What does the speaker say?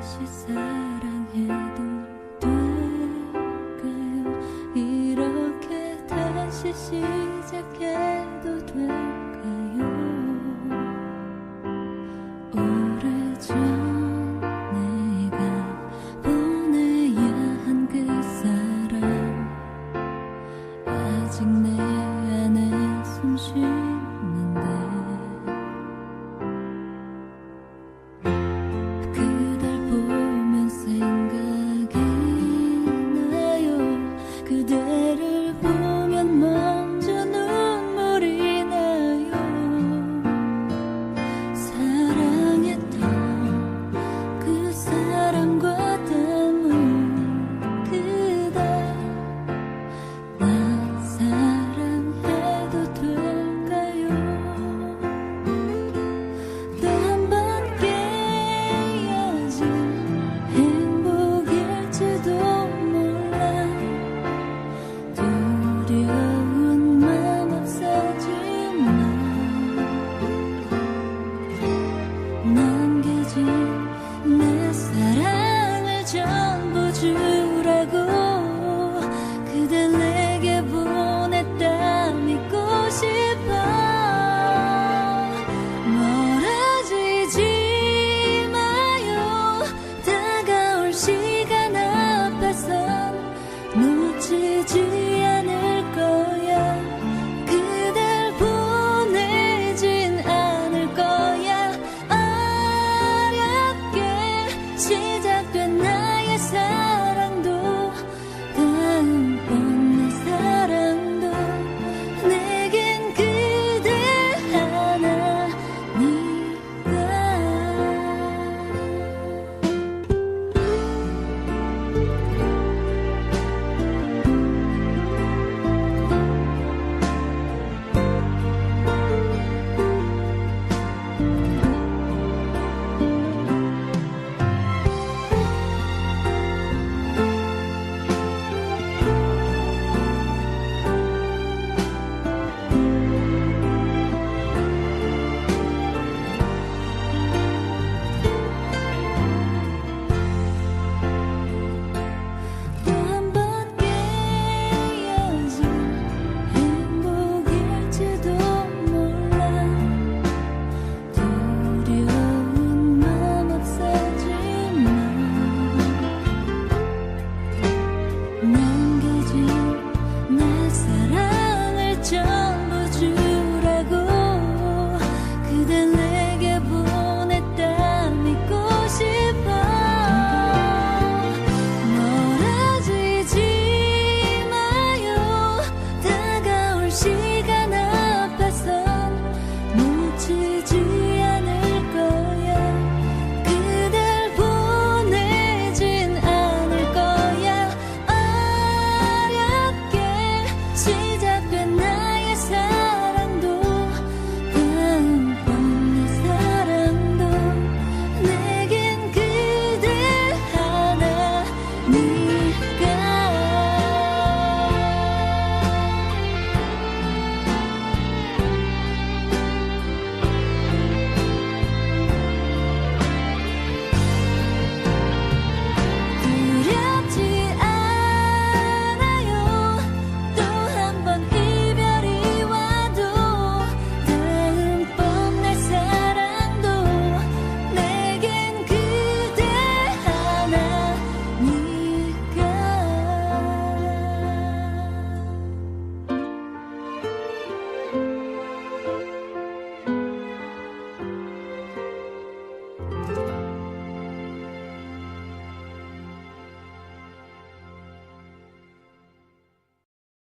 다시 사랑해도 될까요? 이렇게 다시 시작해도 될까요? 오래전 내가 보내야 한 그 사람 아직 내 안에 숨 쉬는데 그댈 보면 생각이 나요. 그대를 보면 먼저 눈물이 나요. 사랑했던 그 사람과 닮은 그대 난 사랑해도 될까요? 또 한 번 깨어진 행복일지도 몰라. 두려운 맘 없어지마. 남겨진 내 사랑을 전부 주